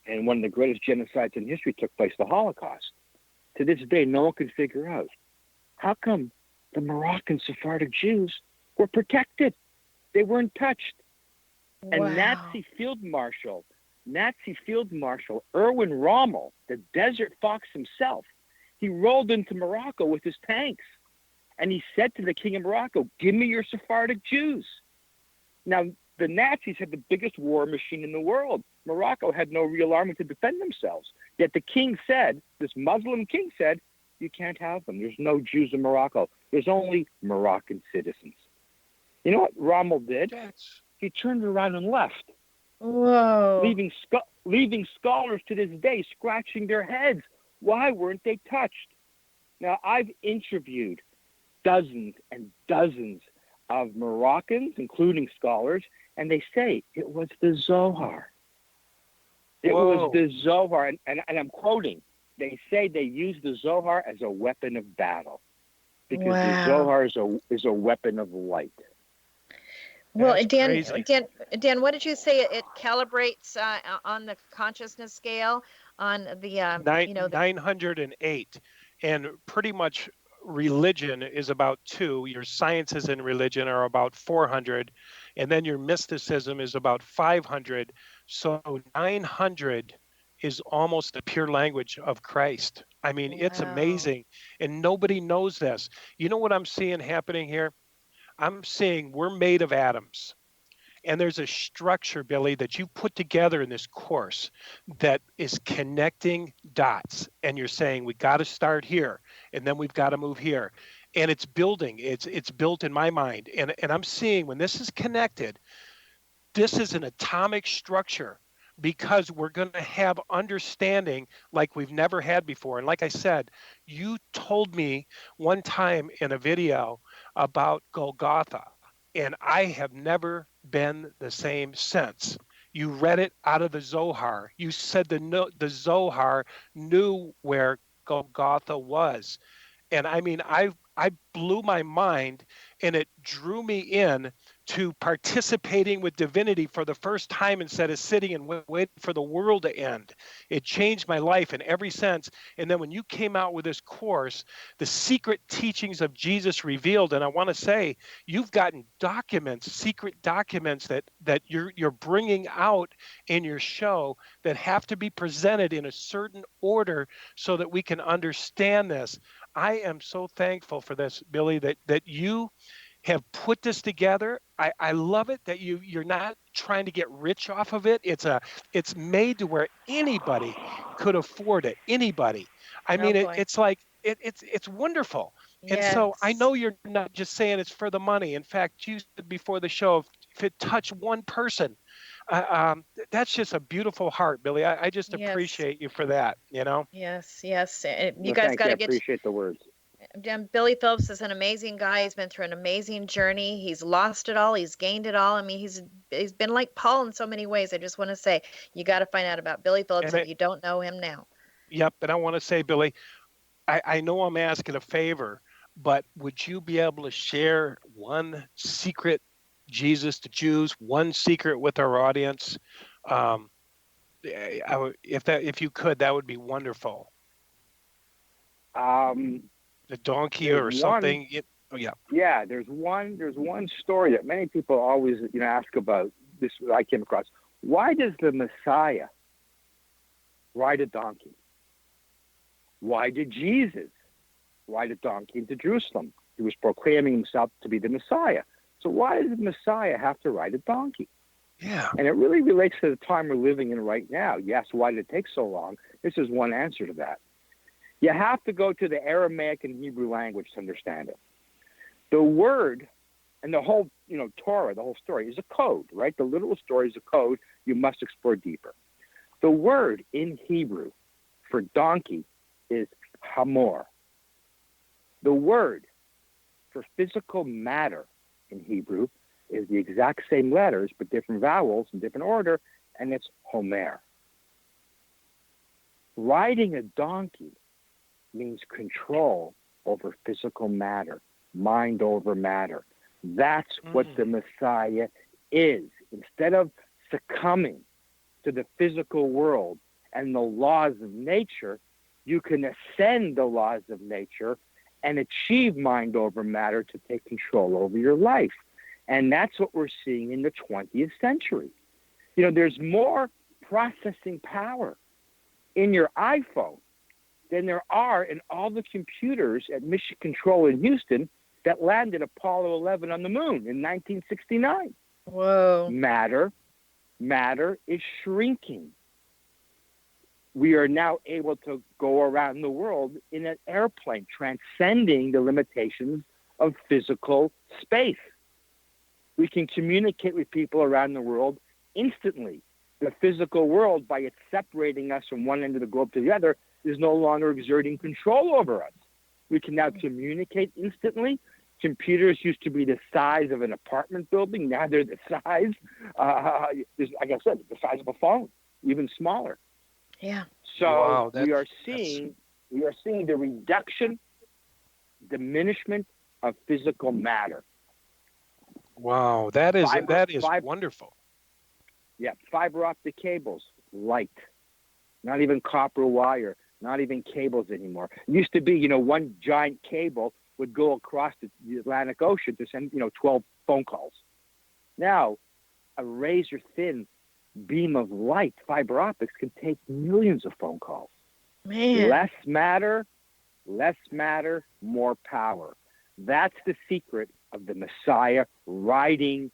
and one of the greatest genocides in history took place, the Holocaust, to this day, no one can figure out how come the Moroccan Sephardic Jews were protected. They weren't touched. And Wow. Nazi Field Marshal Erwin Rommel, the Desert Fox himself, he rolled into Morocco with his tanks. And he said to the king of Morocco, "Give me your Sephardic Jews." Now, the Nazis had the biggest war machine in the world. Morocco had no real army to defend themselves. Yet the king said, this Muslim king said, "You can't have them. There's no Jews in Morocco. There's only Moroccan citizens." You know what Rommel did? He turned around and left. Whoa. Leaving scholars to this day scratching their heads. Why weren't they touched? Now, I've interviewed dozens and dozens of Moroccans, including scholars, and they say it was the Zohar. It was the Zohar, and I'm quoting. They say they used the Zohar as a weapon of battle, because the Zohar is a weapon of light. Well, That's Dan, crazy. Dan, what did you say? It calibrates on the consciousness scale on the 908, and pretty much religion is about 2. Your sciences in religion are about 400, and then your mysticism is about 500. So 900 is almost the pure language of Christ. I mean, it's Wow. amazing, and nobody knows this. You know what I'm seeing happening here? I'm seeing we're made of atoms. And there's a structure, Billy, that you put together in this course that is connecting dots. And you're saying we got to start here, and then we've got to move here. And it's building. It's built in my mind. And I'm seeing when this is connected, this is an atomic structure because we're going to have understanding like we've never had before. And like I said, you told me one time in a video about Golgotha, and I have never been the same since. You read it out of the Zohar. You said the Zohar knew where Golgotha was. And I mean, I blew my mind, and it drew me in to participating with divinity for the first time instead of sitting and waiting for the world to end. It changed my life in every sense. And then when you came out with this course, the secret teachings of Jesus revealed, and I want to say you've gotten documents, secret documents that you're bringing out in your show that have to be presented in a certain order so that we can understand this. I am so thankful for this, Billy, that you have put this together. I love it that you're not trying to get rich off of it. It's made to where anybody could afford it. Anybody. I Oh mean, boy. it's like it's wonderful. And so I Yes. know you're not just saying it's for the money. In fact, you said before the show, if it touched one person, that's just a beautiful heart, Billy. I just Yes. appreciate you for that. Yes. Yes. You Well, guys thank got you. I to get. appreciate the words. Billy Phillips is an amazing guy. He's been through an amazing journey. He's lost it all. He's gained it all. I mean, he's been like Paul in so many ways. I just want to say you got to find out about Billy Phillips And if you don't know him now. yep. And I want to say, Billy, I know I'm asking a favor, but would you be able to share one secret Jesus to Jews, one secret with our audience? Um, if you could, that would be wonderful. The donkey There's or one. something. Oh yeah. Yeah, there's one story that many people always ask about. This I came across. Why does the Messiah ride a donkey? Why did Jesus ride a donkey into Jerusalem? He was proclaiming himself to be the Messiah. So why does the Messiah have to ride a donkey? Yeah. And it really relates to the time we're living in right now. Yes, why did it take so long? This is one answer to that. You have to go to the Aramaic and Hebrew language to understand it. The word and the whole, Torah, the whole story is a code, right? The literal story is a code. You must explore deeper. The word in Hebrew for donkey is hamor. The word for physical matter in Hebrew is the exact same letters, but different vowels in different order, and it's homer. Riding a donkey means control over physical matter, mind over matter. That's what the Messiah is. Instead of succumbing to the physical world and the laws of nature, you can ascend the laws of nature and achieve mind over matter to take control over your life. And that's what we're seeing in the 20th century. There's more processing power in your iPhone than there are in all the computers at Mission Control in Houston that landed Apollo 11 on the moon in 1969. Whoa. Matter is shrinking. We are now able to go around the world in an airplane, transcending the limitations of physical space. We can communicate with people around the world instantly. The physical world, by it separating us from one end of the globe to the other, is no longer exerting control over us. We can now communicate instantly. Computers used to be the size of an apartment building. Now they're the size, like I said, the size of a phone, even smaller. Yeah. So Wow, we are seeing the reduction, diminishment of physical matter. Wow, that is wonderful. Yeah, fiber optic cables, light, not even copper wire, not even cables anymore. It used to be, one giant cable would go across the Atlantic Ocean to send, 12 phone calls. Now, a razor-thin beam of light, fiber optics, can take millions of phone calls. Man. Less matter, more power. That's the secret of the Messiah riding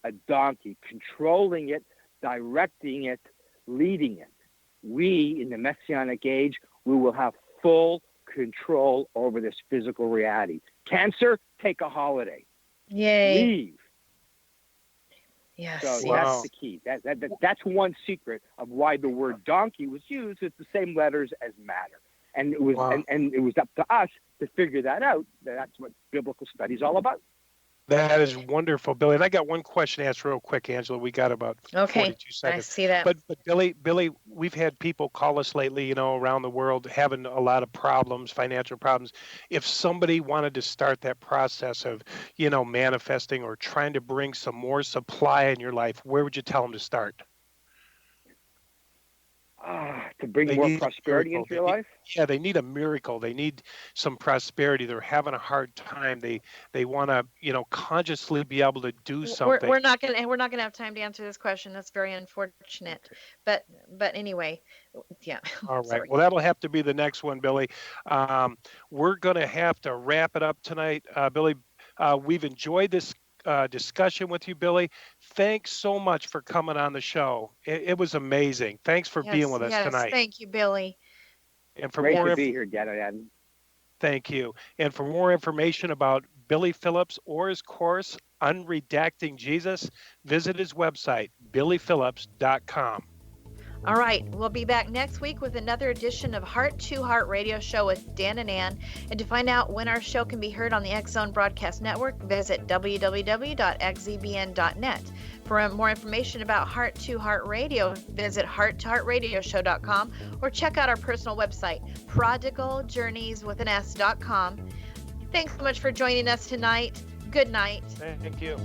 a donkey, controlling it, directing it, leading it. We, in the Messianic age, we will have full control over this physical reality. Cancer, take a holiday. Yay. Leave. Yes. So Yes. that's the key. That's one secret of why the word donkey was used. It's the same letters as matter. And it was and it was up to us to figure that out. That's what biblical study is all about. That is wonderful, Billy. And I got one question to ask real quick, Angela. We got about 42 seconds. I see that. But Billy, we've had people call us lately, around the world having a lot of problems, financial problems. If somebody wanted to start that process of, manifesting or trying to bring some more supply in your life, where would you tell them to start? To bring more prosperity into your life? Yeah, they need a miracle. They need some prosperity. They're having a hard time. They want to, consciously be able to do something. We're not gonna have time to answer this question. That's very unfortunate. But anyway, yeah. All right. Sorry. Well, that'll have to be the next one, Billy. We're going to have to wrap it up tonight, Billy. We've enjoyed this discussion with you, Billy. Thanks so much for coming on the show. It was amazing. Thanks for being with us tonight. Thank you, Billy. And for Great more to be here, Dad. Thank you. And for more information about Billy Phillips or his course, Unredacting Jesus, visit his website, billyphillips.com. All right, we'll be back next week with another edition of Heart to Heart Radio Show with Dan and Ann. And to find out when our show can be heard on the X Zone Broadcast Network, visit www.xzbn.net. For more information about Heart to Heart Radio, visit hearttoheartradioshow.com or check out our personal website, prodigaljourneyswithans.com. Thanks so much for joining us tonight. Good night. Thank you.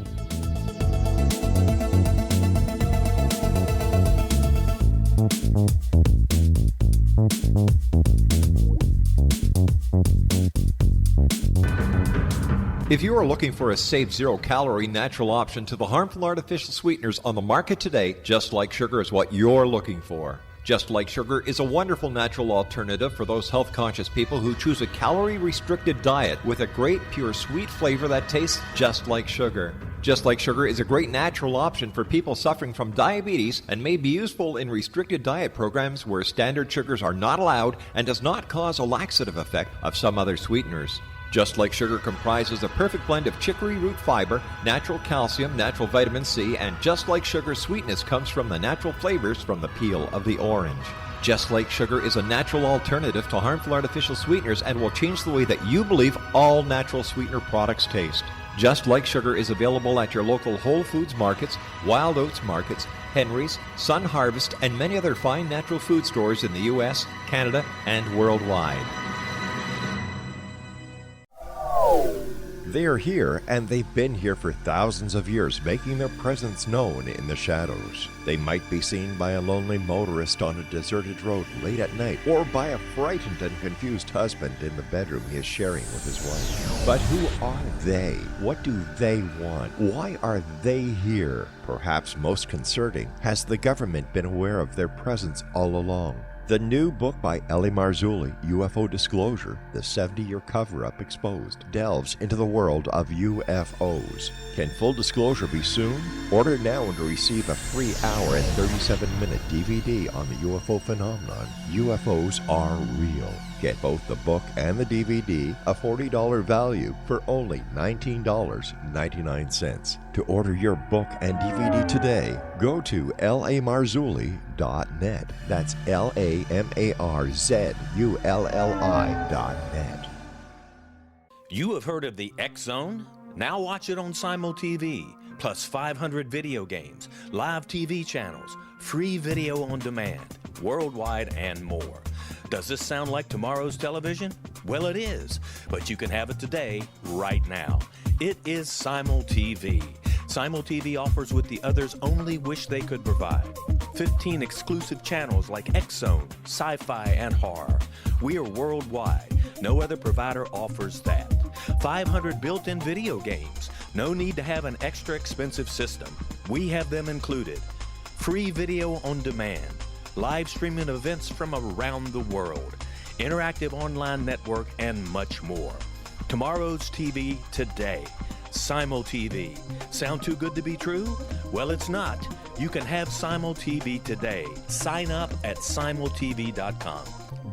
If you are looking for a safe, zero-calorie, natural option to the harmful artificial sweeteners on the market today, Just Like Sugar is what you're looking for. Just Like Sugar is a wonderful natural alternative for those health-conscious people who choose a calorie-restricted diet with a great, pure, sweet flavor that tastes just like sugar. Just Like Sugar is a great natural option for people suffering from diabetes and may be useful in restricted diet programs where standard sugars are not allowed and does not cause a laxative effect of some other sweeteners. Just Like Sugar comprises a perfect blend of chicory root fiber, natural calcium, natural vitamin C, and Just Like Sugar's sweetness comes from the natural flavors from the peel of the orange. Just Like Sugar is a natural alternative to harmful artificial sweeteners and will change the way that you believe all natural sweetener products taste. Just Like Sugar is available at your local Whole Foods markets, Wild Oats markets, Henry's, Sun Harvest, and many other fine natural food stores in the U.S., Canada, and worldwide. They are here, and they've been here for thousands of years, making their presence known in the shadows. They might be seen by a lonely motorist on a deserted road late at night, or by a frightened and confused husband in the bedroom he is sharing with his wife. But who are they? What do they want? Why are they here? Perhaps most concerning, has the government been aware of their presence all along? The new book by Eli Marzulli, UFO Disclosure, the 70-year cover-up exposed, delves into the world of UFOs. Can full disclosure be soon? Order now and receive a free hour and 37-minute DVD on the UFO phenomenon. UFOs are real. Get both the book and the DVD, a $40 value, for only $19.99. To order your book and DVD today, go to lamarzulli.net. That's LAMARZULLI.net. You have heard of the X Zone? Now watch it on Simul TV, plus 500 video games, live TV channels, free video on demand, worldwide, and more. Does this sound like tomorrow's television? Well, it is, but you can have it today, right now. It is Simul TV. Simul TV offers what the others only wish they could provide. 15 exclusive channels like X-Zone, Sci-Fi, and Horror. We are worldwide. No other provider offers that. 500 built-in video games, No need to have an extra expensive system. We have them included. Free video on demand, live streaming events from around the world, interactive online network, and much more. Tomorrow's TV today. Simul TV. Sound too good to be true? Well, it's not. You can have Simul TV today. Sign up at simultv.com.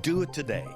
Do it today.